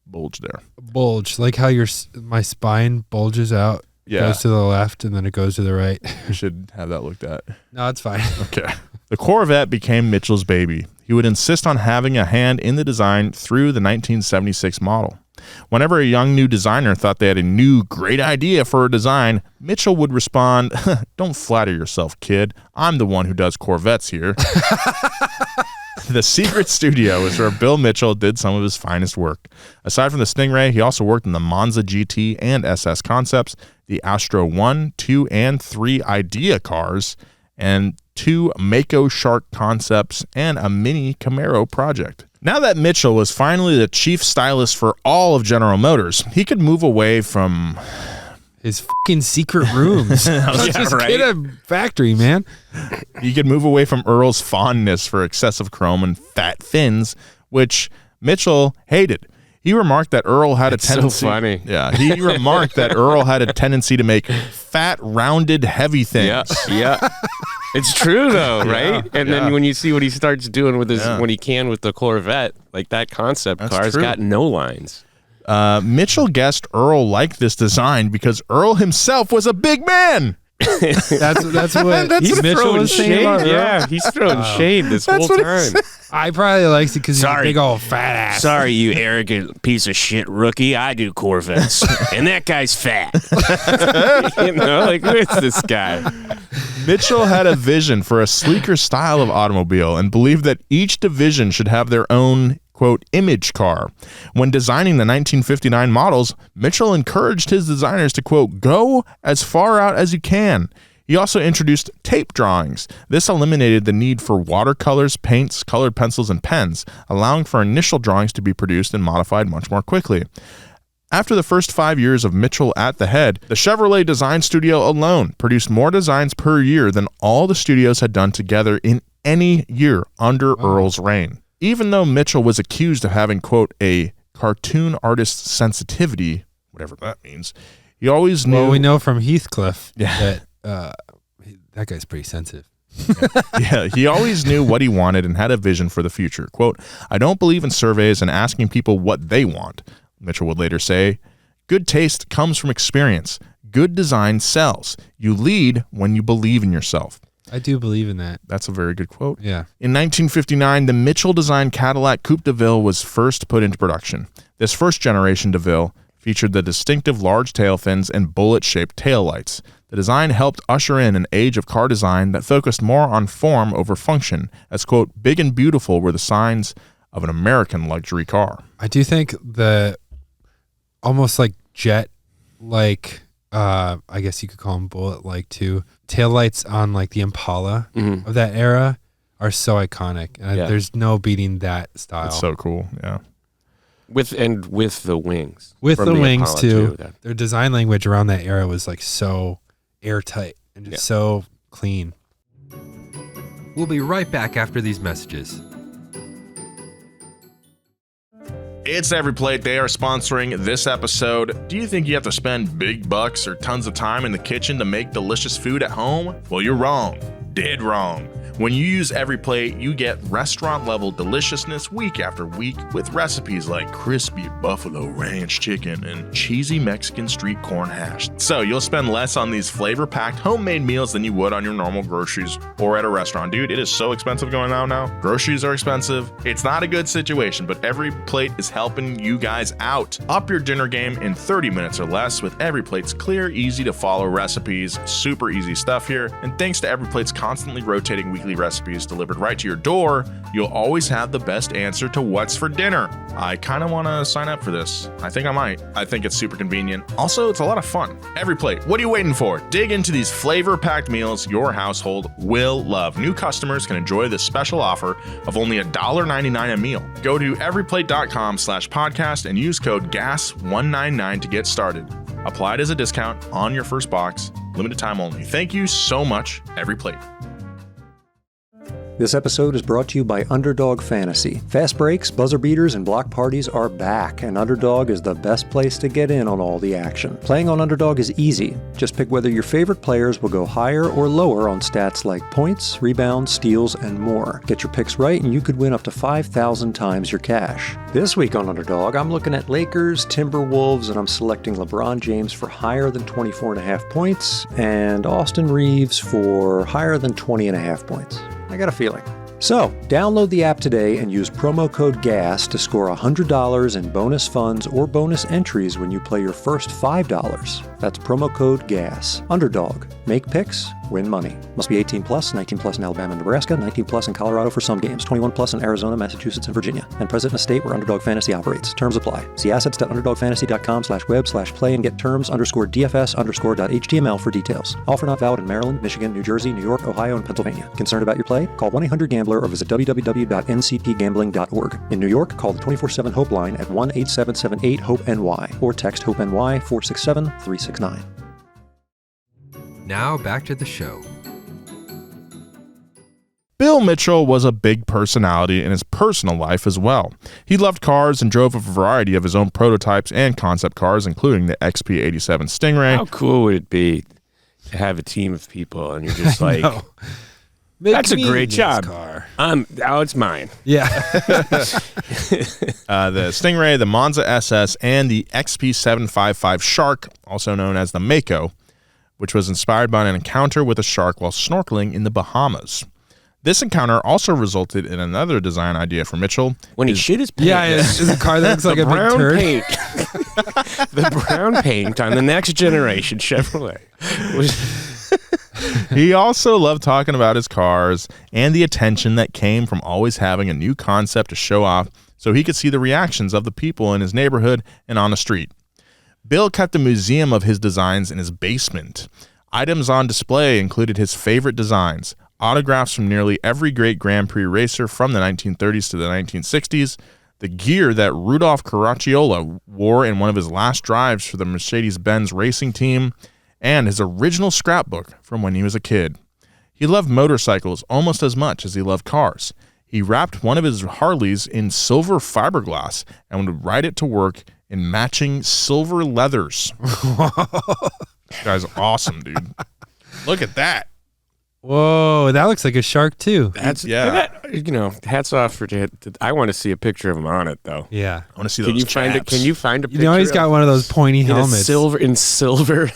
bulge there. Bulge, like how my spine bulges out. Yeah. Goes to the left and then it goes to the right. We should have that looked at. No, it's fine. Okay. The Corvette became Mitchell's baby. He would insist on having a hand in the design through the 1976 model. Whenever a young new designer thought they had a new great idea for a design, Mitchell would respond, "Don't flatter yourself, kid. I'm the one who does Corvettes here." The secret studio is where Bill Mitchell did some of his finest work. Aside from the Stingray, he also worked in the Monza GT and SS concepts, the Astro 1, 2, and 3 Idea cars, and 2 Mako Shark concepts, and a mini Camaro project. Now that Mitchell was finally the chief stylist for all of General Motors, he could move away from his fucking secret rooms. Just get a factory, man. He could move away from Earl's fondness for excessive chrome and fat fins, which Mitchell hated. He remarked that Earl had a tendency. So funny. Yeah, he remarked that Earl had a tendency to make fat, rounded, heavy things. Yeah. It's true though, right? And then when you see what he starts doing with his when he can with the Corvette, like that concept car's got no lines. Mitchell guessed Earl liked this design because Earl himself was a big man. That's what He's Mitchell throwing was saying shade. about Earl? Yeah, he's throwing shade this whole time. I probably likes it because he's a big old fat ass. Sorry, you arrogant piece of shit rookie. I do Corvettes, and that guy's fat. You know, like, where's this guy? Mitchell had a vision for a sleeker style of automobile and believed that each division should have their own, quote, image car. When designing the 1959 models, Mitchell encouraged his designers to, quote, go as far out as you can. He also introduced tape drawings. This eliminated the need for watercolors, paints, colored pencils, and pens, allowing for initial drawings to be produced and modified much more quickly. After the first 5 years of Mitchell at the head, the Chevrolet design studio alone produced more designs per year than all the studios had done together in any year under Earl's reign. Even though Mitchell was accused of having, quote, a cartoon artist's sensitivity, whatever that means, he always knew... Well, we know from Heathcliff that that guy's pretty sensitive. Yeah, he always knew what he wanted and had a vision for the future. Quote, I don't believe in surveys and asking people what they want. Mitchell would later say, good taste comes from experience. Good design sells. You lead when you believe in yourself. I do believe in that. That's a very good quote. Yeah. In 1959, the Mitchell-designed Cadillac Coupe de Ville was first put into production. This first-generation de Ville featured the distinctive large tail fins and bullet-shaped taillights. The design helped usher in an age of car design that focused more on form over function, as, quote, big and beautiful were the signs of an American luxury car. I do think the almost like jet-like, I guess you could call them bullet-like too, taillights on like the Impala of that era are so iconic. And there's no beating that style. It's so cool, yeah. With the wings. With the wings Impala too. Their design language around that era was like so airtight and just so clean. We'll be right back after these messages. It's Every Plate. They are sponsoring this episode. Do you think you have to spend big bucks or tons of time in the kitchen to make delicious food at home? Well, you're wrong. Dead wrong. When you use Every Plate, you get restaurant-level deliciousness week after week with recipes like crispy buffalo ranch chicken and cheesy Mexican street corn hash. So you'll spend less on these flavor-packed homemade meals than you would on your normal groceries or at a restaurant. Dude, it is so expensive going on now. Groceries are expensive. It's not a good situation, but Every Plate is helping you guys out. Up your dinner game in 30 minutes or less with Every Plate's clear, easy-to-follow recipes. Super easy stuff here. And thanks to Every Plate's constantly rotating weekly recipes delivered right to your door, you'll always have the best answer to what's for dinner. I kind of want to sign up for this. I think I might. I think it's super convenient. Also, it's a lot of fun. Every Plate, what are you waiting for? Dig into these flavor-packed meals your household will love. New customers can enjoy this special offer of only $1.99 a meal. Go to everyplate.com/podcast and use code GAS199 to get started. Applied as a discount on your first box. Limited time only. Thank you so much, Every Plate. This episode is brought to you by Underdog Fantasy. Fast breaks, buzzer beaters, and block parties are back, and Underdog is the best place to get in on all the action. Playing on Underdog is easy. Just pick whether your favorite players will go higher or lower on stats like points, rebounds, steals, and more. Get your picks right and you could win up to 5,000 times your cash. This week on Underdog, I'm looking at Lakers, Timberwolves, and I'm selecting LeBron James for higher than 24.5 points, and Austin Reeves for higher than 20.5 points. I got a feeling. So, download the app today and use promo code GAS to score $100 in bonus funds or bonus entries when you play your first $5. That's promo code GAS. Underdog. Make picks, Win money. Must be 18 plus, 19 plus in Alabama and Nebraska, 19 plus in Colorado for some games, 21 plus in Arizona, Massachusetts, and Virginia, and present in a state where Underdog Fantasy operates. Terms apply. See assets.underdogfantasy.com/web/play and get terms_DFS_.html for details. Offer not valid in Maryland, Michigan, New Jersey, New York, Ohio, and Pennsylvania. Concerned about your play? Call 1-800-GAMBLER or visit www.ncpgambling.org. In New York, call the 24/7 HOPE line at 1-877-8-HOPE-NY or text HOPE-NY 467-369. Now back to the show. Bill Mitchell was a big personality in his personal life as well. He loved cars and drove a variety of his own prototypes and concept cars, including the XP87 Stingray. How cool would it be to have a team of people and you're just like, that's a great job. Car. It's mine. Yeah. The Stingray, the Monza SS, and the XP755 Shark, also known as the Mako, which was inspired by an encounter with a shark while snorkeling in the Bahamas. This encounter also resulted in another design idea for Mitchell. When he shit his pants. Yeah, it's a car that looks like a big brown turd. paint. The brown paint on the next generation Chevrolet. He also loved talking about his cars and the attention that came from always having a new concept to show off so he could see the reactions of the people in his neighborhood and on the street. Bill kept a museum of his designs in his basement. Items on display included his favorite designs, autographs from nearly every great Grand Prix racer from the 1930s to the 1960s, the gear that Rudolph Caracciola wore in one of his last drives for the Mercedes-Benz racing team, and his original scrapbook from when he was a kid. He loved motorcycles almost as much as he loved cars. He wrapped one of his Harleys in silver fiberglass and would ride it to work in matching silver leathers. This guy's awesome, dude. Look at that. Whoa, that looks like a shark too. Hats off for. I want to see a picture of him on it though. Yeah, I want to see Can those you find it? chaps. Can you find a picture? You know he's got one of those pointy helmets. silver. Silver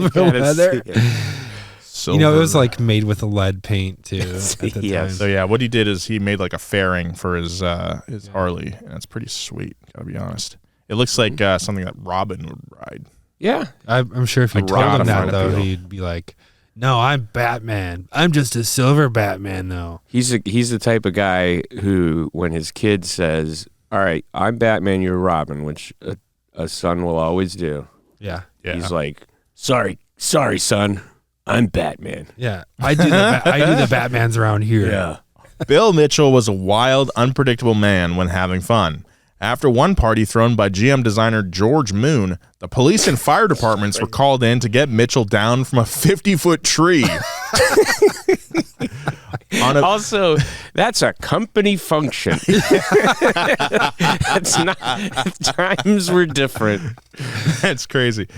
leather. Silver. You know, it was like made with lead paint too. At the Yes. time. So yeah, what he did is he made like a fairing for his Harley, and it's pretty sweet. Gotta be honest. It looks like something that Robin would ride. Yeah, I'm sure if you Like told him that ratified though, appeal. he'd be like, "No, I'm Batman. I'm just a silver Batman, though." he's the type of guy who, when his kid says, "All right, I'm Batman, you're Robin," which a son will always do. Yeah, Yeah. He's like, "Sorry, son, I'm Batman." yeah. I do the Batmans around here. Bill Mitchell was a wild, unpredictable man when having fun. After one party thrown by GM designer George Moon, the police and fire departments were called in to get Mitchell down from a 50-foot tree. Also, that's a company function. It's not. Times were different. That's crazy.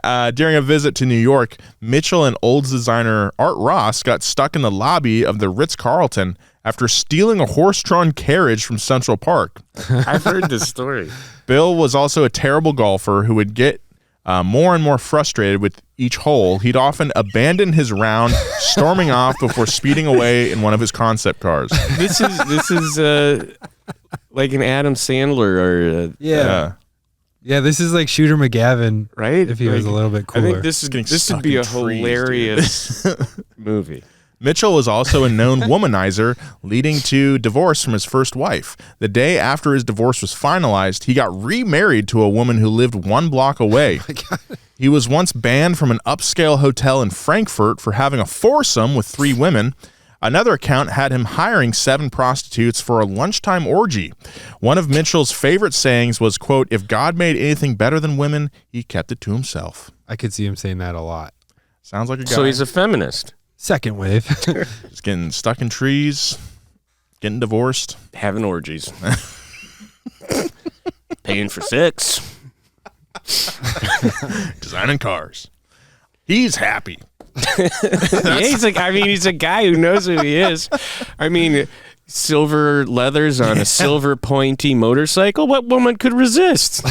During a visit to New York, Mitchell and Olds designer Art Ross got stuck in the lobby of the Ritz-Carlton after stealing a horse-drawn carriage from Central Park. I've heard this story. Bill was also a terrible golfer who would get more and more frustrated with each hole. He'd often abandon his round, storming off before speeding away in one of his concept cars. This is like an Adam Sandler or Yeah. This is like Shooter McGavin, right? if he was a little bit I cooler. think this getting would be stuck a in trees, hilarious movie. Mitchell was also a known womanizer, leading to divorce from his first wife. The day after his divorce was finalized, he got remarried to a woman who lived 1 block away. He was once banned from an upscale hotel in Frankfurt for having a foursome with 3 women. Another account had him hiring 7 prostitutes for a lunchtime orgy. One of Mitchell's favorite sayings was, quote, "If God made anything better than women, he kept it to himself." I could see him saying that a lot. Sounds like a guy. So he's a feminist. Second wave. Just getting stuck in trees, getting divorced. Having orgies. Paying for sex. Designing cars. He's happy. Yeah, he's a guy who knows who he is. I mean, silver leathers on a silver pointy motorcycle. What woman could resist?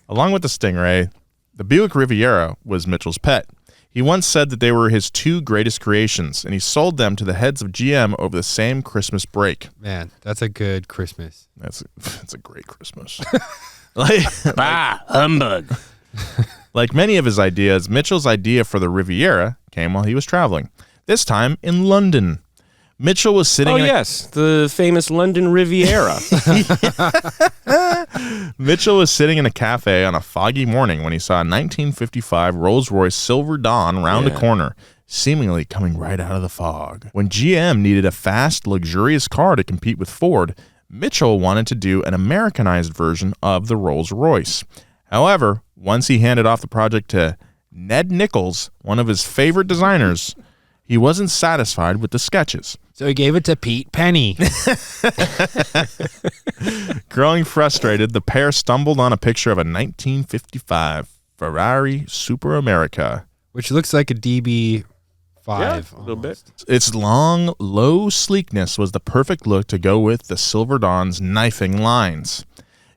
Along with the Stingray, the Buick Riviera was Mitchell's pet. He once said that they were his 2 greatest creations, and he sold them to the heads of GM over the same Christmas break. Man, that's a good Christmas. That's a great Christmas. Humbug. Like many of his ideas, Mitchell's idea for the Riviera came while he was traveling, this time in London. Mitchell was sitting the famous London Riviera. Mitchell was sitting in a cafe on a foggy morning when he saw a 1955 Rolls-Royce Silver Dawn round a corner, seemingly coming right out of the fog. When GM needed a fast, luxurious car to compete with Ford, Mitchell wanted to do an Americanized version of the Rolls-Royce. However, once he handed off the project to Ned Nichols, one of his favorite designers, he wasn't satisfied with the sketches. So he gave it to Pete Penny. Growing frustrated, the pair stumbled on a picture of a 1955 Ferrari Super America, which looks like a DB5. A little bit. Its long, low sleekness was the perfect look to go with the Silver Dawn's knifing lines.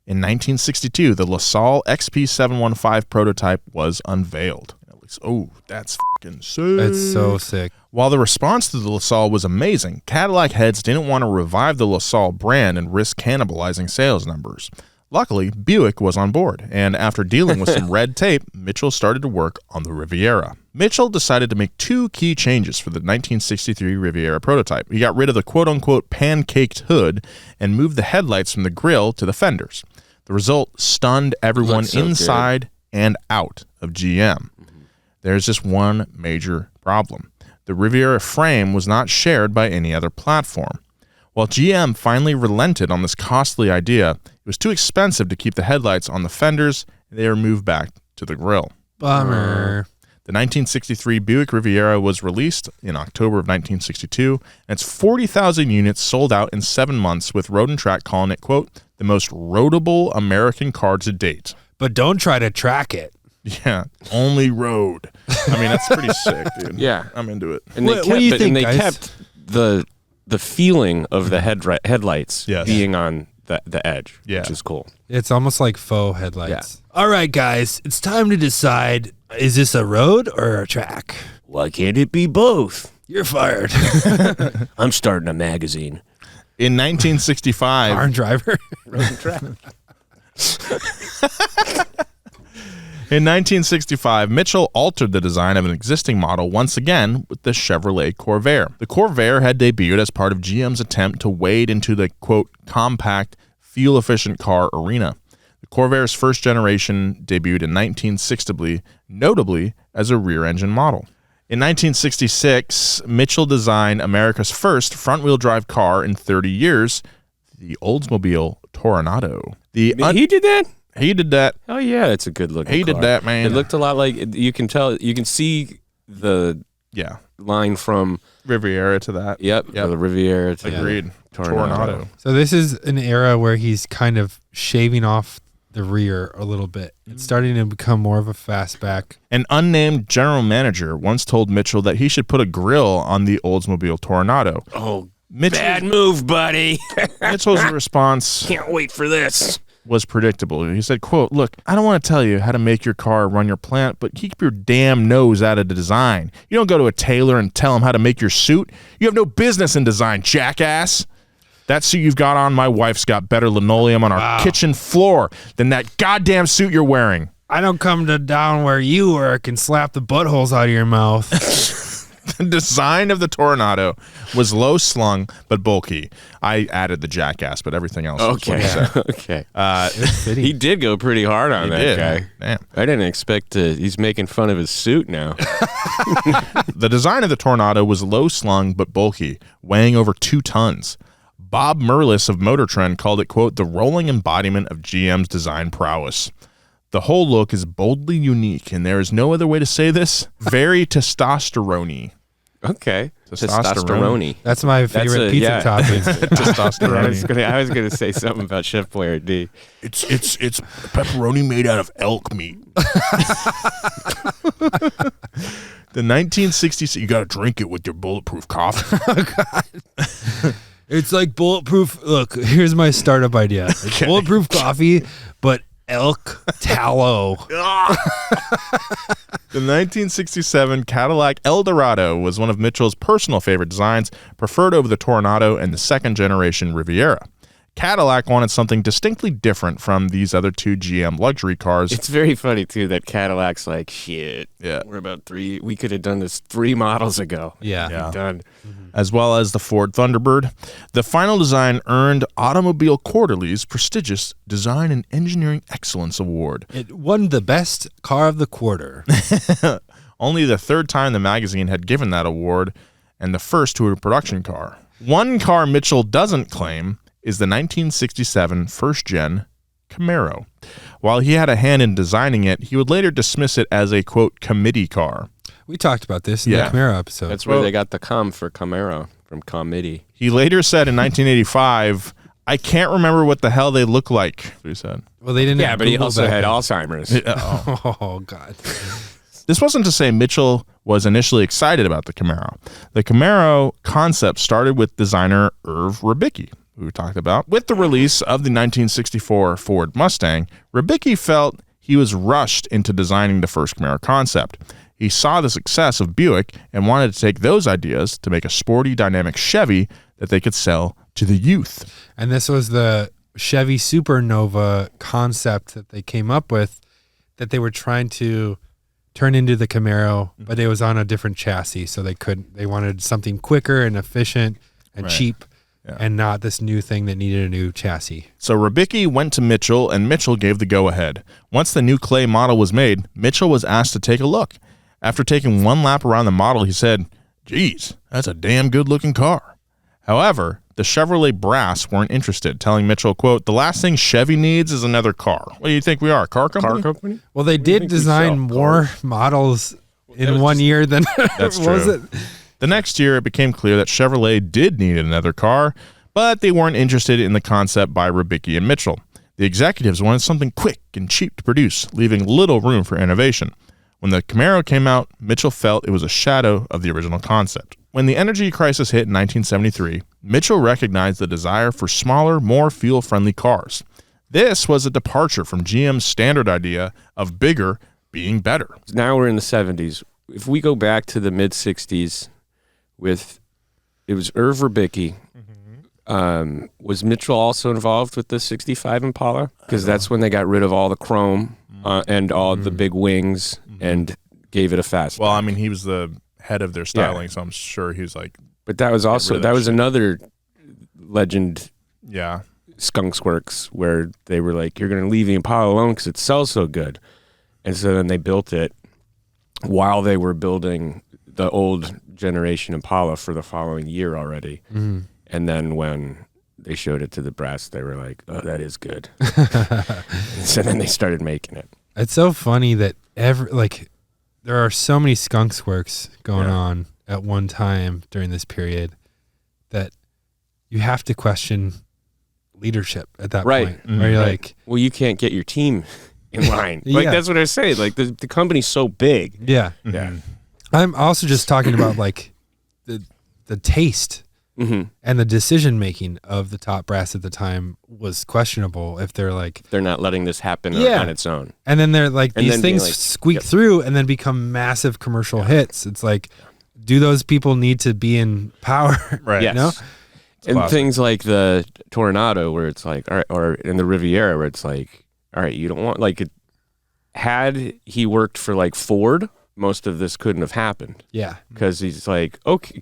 In 1962, the LaSalle XP715 prototype was unveiled. Oh, that's fucking sick. That's so sick. While the response to the LaSalle was amazing, Cadillac heads didn't want to revive the LaSalle brand and risk cannibalizing sales numbers. Luckily, Buick was on board, and after dealing with some red tape, Mitchell started to work on the Riviera. Mitchell decided to make two key changes for the 1963 Riviera prototype. He got rid of the quote-unquote pancaked hood and moved the headlights from the grille to the fenders. The result stunned everyone inside and out of GM. There's just one major problem. The Riviera frame was not shared by any other platform. While GM finally relented on this costly idea, it was too expensive to keep the headlights on the fenders, and they were moved back to the grille. Bummer. The 1963 Buick Riviera was released in October of 1962, and its 40,000 units sold out in 7 months, with Road and Track calling it, quote, the most roadable American car to date. But don't try to track it. Yeah, only road. I mean, that's pretty sick, dude. Yeah. I'm into it. And they kept the feeling of the headlights being on the edge, which is cool. It's almost like faux headlights. Yeah. All right, guys, it's time to decide, is this a road or a track? Why can't it be both? You're fired. I'm starting a magazine. In 1965... Barn driver. Road and Track. In 1965, Mitchell altered the design of an existing model once again with the Chevrolet Corvair. The Corvair had debuted as part of GM's attempt to wade into the, quote, compact, fuel-efficient car arena. The Corvair's first generation debuted in 1960, notably as a rear-engine model. In 1966, Mitchell designed America's first front-wheel drive car in 30 years, the Oldsmobile Toronado. He did that? He did that. Oh yeah, it's a good looking car. He did that, man. It looked a lot like, you can see the line from Riviera to that. Yep. The Riviera to Agreed. Toronado. So this is an era where he's kind of shaving off the rear a little bit. It's starting to become more of a fastback. An unnamed general manager once told Mitchell that he should put a grill on the Oldsmobile Toronado. Oh, bad move, buddy. Mitchell's response, can't wait for this, was predictable. He said, quote, look, I don't want to tell you how to make your car run your plant, but keep your damn nose out of the design. You don't go to a tailor and tell him how to make your suit. You have no business in design, jackass. That suit you've got on, my wife's got better linoleum on our kitchen floor than that goddamn suit you're wearing. I don't come down where you work and slap the buttholes out of your mouth. The design of the Toronado was low slung but bulky. I added the jackass, but everything else. Okay. He did go pretty hard on that guy. Damn. I didn't expect to. He's making fun of his suit now. The design of the Toronado was low slung but bulky, weighing over 2 tons. Bob Merlis of Motor Trend called it, quote, the rolling embodiment of GM's design prowess. The whole look is boldly unique, and there is no other way to say this. Very testosterone-y. Okay. Testosterone-y. That's my favorite pizza topping. Testosterone. I was gonna say something about Chef Boyardee. It's pepperoni made out of elk meat. The 1960s, you got to drink it with your bulletproof coffee. Oh, God. It's like bulletproof. Look, here's my startup idea. It's bulletproof coffee, but elk tallow. The 1967 Cadillac Eldorado was one of Mitchell's personal favorite designs, preferred over the Toronado and the second generation Riviera. Cadillac wanted something distinctly different from these other two GM luxury cars. It's very funny, too, that Cadillac's like, shit, we're about we could have done this 3 models ago. Yeah. Done. As well as the Ford Thunderbird. The final design earned Automobile Quarterly's prestigious Design and Engineering Excellence Award. It won the best car of the quarter. Only the 3rd time the magazine had given that award, and the first to a production car. One car Mitchell doesn't claim is the 1967 first-gen Camaro. While he had a hand in designing it, he would later dismiss it as a, quote, committee car. We talked about this in the Camaro episode. That's where they got the com for Camaro, from committee. He later said in 1985, I can't remember what the hell they look like, that's what he said. Well, they didn't. Yeah, but he also had Alzheimer's. Oh, God. This wasn't to say Mitchell was initially excited about the Camaro. The Camaro concept started with designer Irv Ribicki, who we talked about. With the release of the 1964 Ford Mustang, Ribicki felt he was rushed into designing the first Camaro concept. He saw the success of Buick and wanted to take those ideas to make a sporty, dynamic Chevy that they could sell to the youth. And this was the Chevy Supernova concept that they came up with, that they were trying to turn into the Camaro, but it was on a different chassis, so they wanted something quicker and efficient and cheap, and not this new thing that needed a new chassis. So Ribicki went to Mitchell, and Mitchell gave the go-ahead. Once the new clay model was made, Mitchell was asked to take a look. After taking one lap around the model, he said, geez, that's a damn good-looking car. However, the Chevrolet brass weren't interested, telling Mitchell, quote, the last thing Chevy needs is another car. What do you think we are, a car company? Car company? Well, they did design more models in 1 year than That's was true. it? The next year, it became clear that Chevrolet did need another car, but they weren't interested in the concept by Ribicki and Mitchell. The executives wanted something quick and cheap to produce, leaving little room for innovation. When the Camaro came out, Mitchell felt it was a shadow of the original concept. When the energy crisis hit in 1973, Mitchell recognized the desire for smaller, more fuel-friendly cars. This was a departure from GM's standard idea of bigger being better. Now we're in the 70s. If we go back to the mid-60s, it was Irv Ribicki. Was Mitchell also involved with the 65 Impala? Because that's when they got rid of all the chrome and all the big wings and gave it a fast. Well, I mean, he was the head of their styling, so I'm sure he was like... But that was also, another legend, Skunks Works, where they were like, you're going to leave the Impala alone because it sells so good. And so then they built it while they were building the old generation Impala for the following year already. And then when they showed it to the brass, they were like, oh, that is good. So then they started making it. It's so funny that there are so many Skunks Works going on at one time during this period that you have to question leadership at that point. Where you're like, well, you can't get your team in line. Like, that's what I say. Like, the company's so big. Yeah. I'm also just talking about like the taste and the decision making of the top brass at the time was questionable. If they're like, they're not letting this happen on its own, and then they're like, these things squeak through and then become massive commercial hits. It's like, do those people need to be in power? Right. Yes. You know? And things like the Tornado, where it's like, all right, or in the Riviera, where it's like, all right, you don't want, like, had he worked for like Ford, most of this couldn't have happened. Yeah. Because he's like, okay,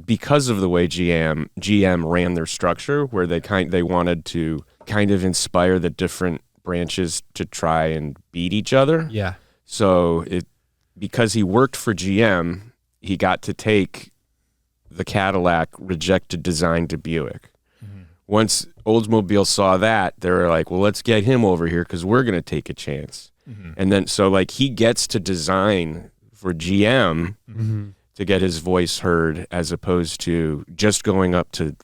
because of the way GM ran their structure, where they wanted to kind of inspire the different branches to try and beat each other. Yeah. So because he worked for GM, he got to take the Cadillac rejected design to Buick. Once Oldsmobile saw that, they were like, well, let's get him over here because we're going to take a chance. And then, so like, he gets to design for GM to get his voice heard, as opposed to just going up to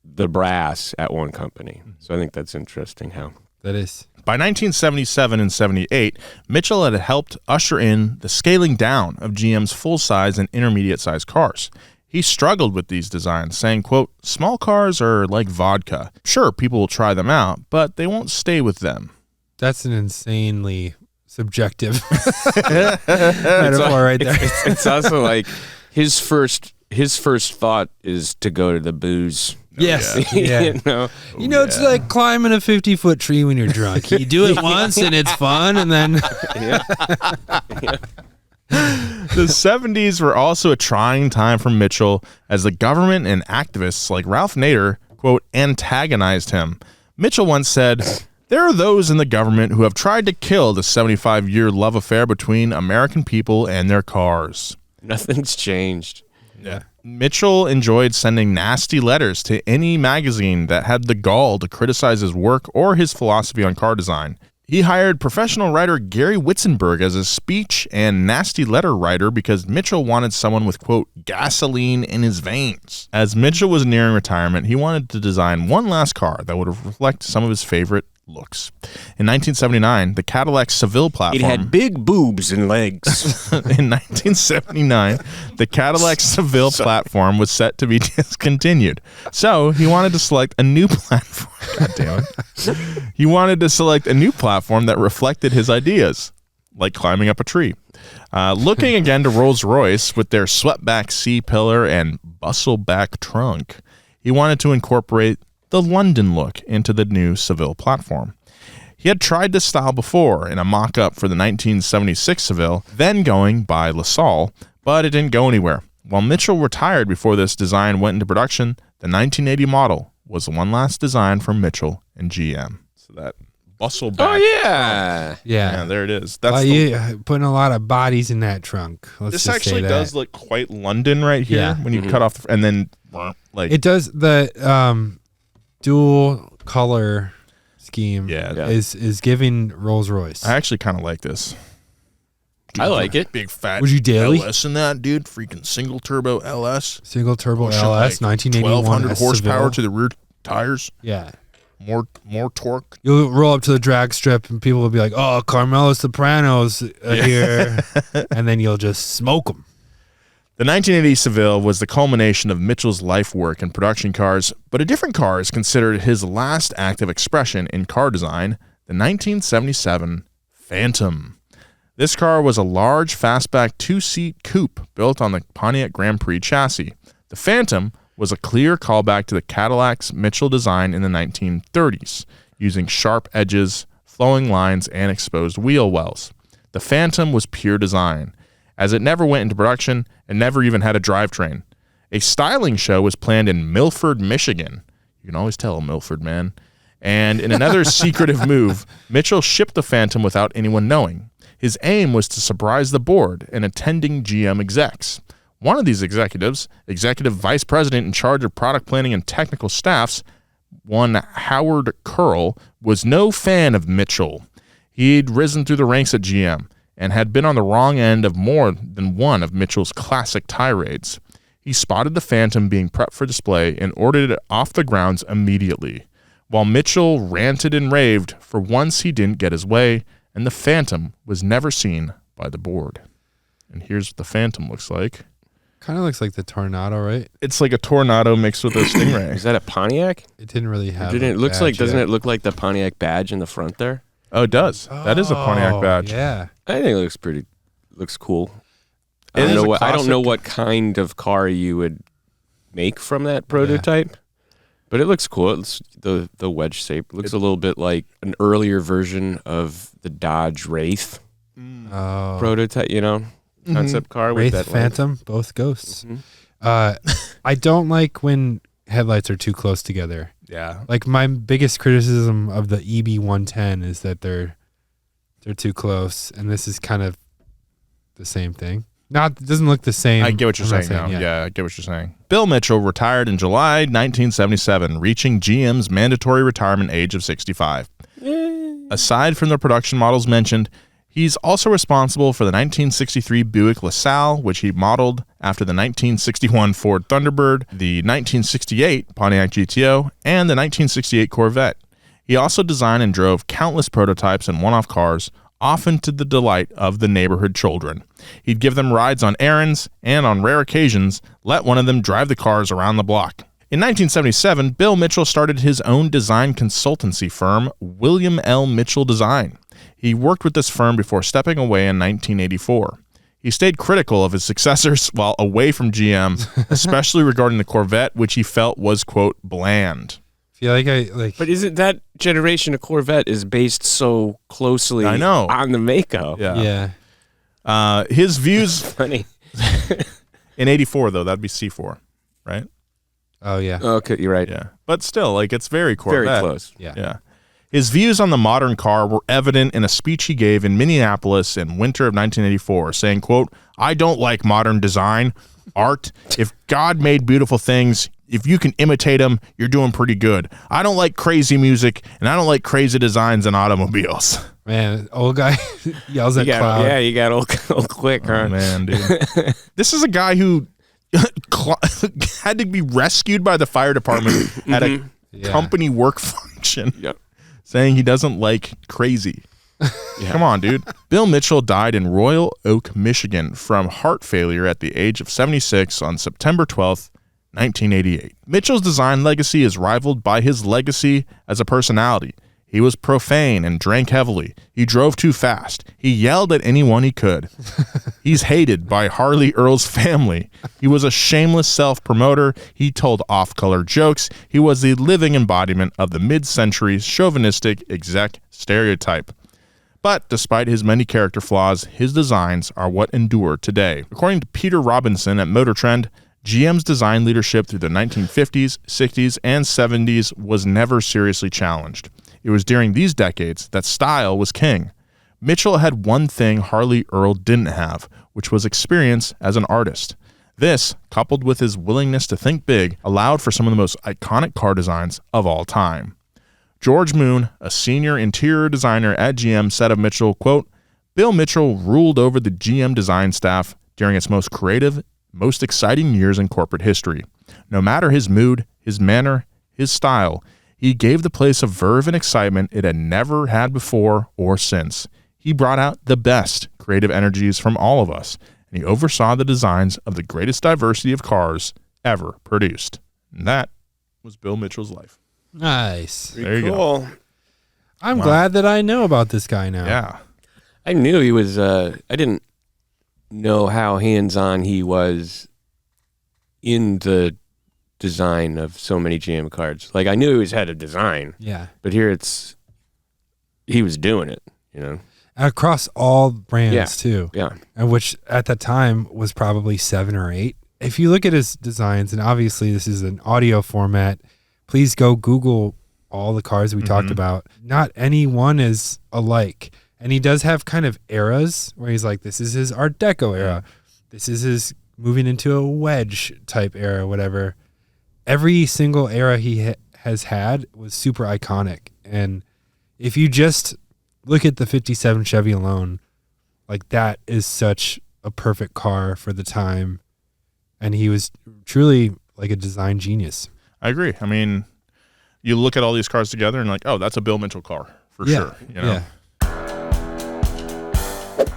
the brass at one company. So I think that's interesting how that is. By 1977 and 78, Mitchell had helped usher in the scaling down of GM's full-size and intermediate-sized cars. He struggled with these designs, saying, quote, small cars are like vodka. Sure, people will try them out, but they won't stay with them. That's an insanely subjective metaphor right there. It's also like his first his first thought is to go to the booze. Yes. Yeah. It's like climbing a 50-foot tree when you're drunk. You do it once and it's fun, and then The 70s were also a trying time for Mitchell as the government and activists like Ralph Nader, quote, antagonized him. Mitchell once said, "There are those in the government who have tried to kill the 75-year love affair between American people and their cars." Nothing's changed. Yeah. Mitchell enjoyed sending nasty letters to any magazine that had the gall to criticize his work or his philosophy on car design. He hired professional writer Gary Witzenberg as a speech and nasty letter writer because Mitchell wanted someone with, quote, gasoline in his veins. As Mitchell was nearing retirement, he wanted to design one last car that would reflect some of his favorite looks. In 1979, the Cadillac Seville platform... It had big boobs and legs. In 1979, the Cadillac Seville platform was set to be discontinued. So he wanted to select a new platform. God damn it. He wanted to select a new platform that reflected his ideas, like climbing up a tree. Looking again to Rolls-Royce with their swept-back C-pillar and bustle-back trunk, he wanted to incorporate the London look into the new Seville platform. He had tried this style before in a mock-up for the 1976 Seville, then going by LaSalle, but it didn't go anywhere. While Mitchell retired before this design went into production, the 1980 model was the one last design from Mitchell and GM. So that bustle back. Oh, yeah. Yeah, there it is. That's putting a lot of bodies in that trunk. This actually does look quite London right here when you cut off, and then like it does the dual color scheme is giving Rolls-Royce. I actually kind of like this. I like it. Big fat Would you daily? LS in that, dude. Freaking single turbo LS. Single turbo Pushing LS, like 1981 1,200 horsepower Seville. to the rear tires. Yeah. More torque. You'll roll up to the drag strip and people will be like, "Oh, Carmelo Sopranos here," and then you'll just smoke them. The 1980 Seville was the culmination of Mitchell's life work in production cars, but a different car is considered his last active expression in car design, the 1977 Phantom. This car was a large, fastback two-seat coupe built on the Pontiac Grand Prix chassis. The Phantom was a clear callback to the Cadillac's Mitchell design in the 1930s, using sharp edges, flowing lines, and exposed wheel wells. The Phantom was pure design, as it never went into production and never even had a drivetrain. A styling show was planned in Milford, Michigan. You can always tell a Milford man. And in another secretive move, Mitchell shipped the Phantom without anyone knowing. His aim was to surprise the board and attending GM execs. One of these executives, executive vice president in charge of product planning and technical staffs, one Howard Curl, was no fan of Mitchell. He'd risen through the ranks at GM and had been on the wrong end of more than one of Mitchell's classic tirades. He spotted the Phantom being prepped for display and ordered it off the grounds immediately. While Mitchell ranted and raved, for once he didn't get his way, and the Phantom was never seen by the board. And here's what the Phantom looks like. Kind of looks like the Tornado, right? It's like a Tornado mixed with a Stingray. Is that a Pontiac? It didn't really have. Doesn't it look like the Pontiac badge in the front there? Oh, it does. That is a Pontiac badge. Yeah. I think it looks cool. It is a I don't know classic. what kind of car you would make from that prototype, but it looks cool. It's the wedge shape looks a little bit like an earlier version of the Dodge Wraith prototype, concept car with Wraith that Phantom, both ghosts. I don't like when headlights are too close together. Yeah. Like my biggest criticism of the EB110 is that they're too close, and this is kind of the same thing. It doesn't look the same. I get what you're saying now. Yeah, I get what you're saying. Bill Mitchell retired in July 1977, reaching GM's mandatory retirement age of 65. Aside from the production models mentioned, he's also responsible for the 1963 Buick LaSalle, which he modeled after the 1961 Ford Thunderbird, the 1968 Pontiac GTO, and the 1968 Corvette. He also designed and drove countless prototypes and one-off cars, often to the delight of the neighborhood children. He'd give them rides on errands, and on rare occasions, let one of them drive the cars around the block. In 1977, Bill Mitchell started his own design consultancy firm, William L. Mitchell Design. He worked with this firm before stepping away in 1984. He stayed critical of his successors while away from GM, especially regarding the Corvette, which he felt was, quote, bland. Feel like But isn't that generation of Corvette is based so closely I know. on the Mako? Yeah. His views Funny. in 84, though, that'd be C4, right? Oh, yeah. Okay, you're right. Yeah. But still, like, it's very Corvette. Very close. Yeah. His views on the modern car were evident in a speech he gave in Minneapolis in winter of 1984, saying, quote, I don't like modern design, art. If God made beautiful things, if you can imitate them, you're doing pretty good. I don't like crazy music, and I don't like crazy designs in automobiles. Man, old guy yells at cloud. Yeah, you got old quick, huh? Oh, man, dude. This is a guy who had to be rescued by the fire department at a company work function, saying he doesn't like crazy. Come on, dude. Bill Mitchell died in Royal Oak, Michigan from heart failure at the age of 76 on September 12th, 1988. Mitchell's design legacy is rivaled by his legacy as a personality. He was profane and drank heavily. He drove too fast. He yelled at anyone he could. He's hated by Harley Earl's family. He was a shameless self-promoter. He told off-color jokes. He was the living embodiment of the mid-century chauvinistic exec stereotype. But despite his many character flaws, his designs are what endure today. According to Peter Robinson at Motor Trend, GM's design leadership through the 1950s, 60s, and 70s was never seriously challenged. It was during these decades that style was king. Mitchell had one thing Harley Earl didn't have, which was experience as an artist. This, coupled with his willingness to think big, allowed for some of the most iconic car designs of all time. George Moon, a senior interior designer at GM, said of Mitchell, quote, Bill Mitchell ruled over the GM design staff during its most creative, most exciting years in corporate history. No matter his mood, his manner, his style, he gave the place a verve and excitement it had never had before or since. He brought out the best creative energies from all of us, and he oversaw the designs of the greatest diversity of cars ever produced. And that was Bill Mitchell's life. Nice. There you go. I'm glad that I know about this guy now. Yeah. I knew he was, I didn't know how hands-on he was in the design of so many GM cars. Like, I knew he was head of design. Yeah. But here he was doing it, you know? Across all brands, too. Yeah. And which at that time was probably 7 or 8. If you look at his designs, and obviously this is an audio format, please go Google all the cars we talked about. Not any one is alike. And he does have kind of eras where he's like, this is his Art Deco era. This is his moving into a wedge type era, whatever. Every single era he has had was super iconic. And if you just look at the 57 Chevy alone, like that is such a perfect car for the time. And he was truly like a design genius. I agree. I mean, you look at all these cars together and like, oh, that's a Bill Mitchell car for sure. You know? Yeah.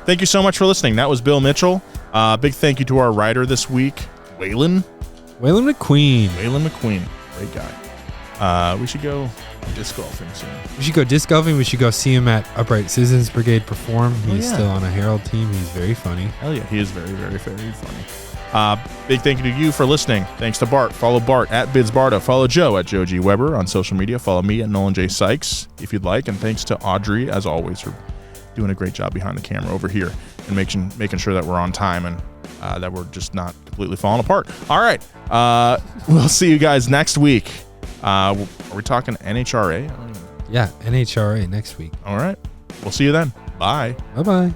Thank you so much for listening. That was Bill Mitchell. Big thank you to our writer this week, Waylon McQueen. Great guy. We should go disc golfing soon. We should go disc golfing. We should go see him at Upright Citizens Brigade perform. He's still on a Herald team. He's very funny. Hell yeah, he is very, very, very funny. Big thank you to you for listening. Thanks to Bart. Follow Bart at BidsBarda. Follow Joe at Joe G. Weber on social media. Follow me at Nolan J. Sykes if you'd like. And thanks to Audrey, as always, for doing a great job behind the camera over here and making sure that we're on time and that we're just not completely falling apart. All right. We'll see you guys next week. Are we talking NHRA? Yeah, NHRA next week. All right. We'll see you then. Bye. Bye-bye.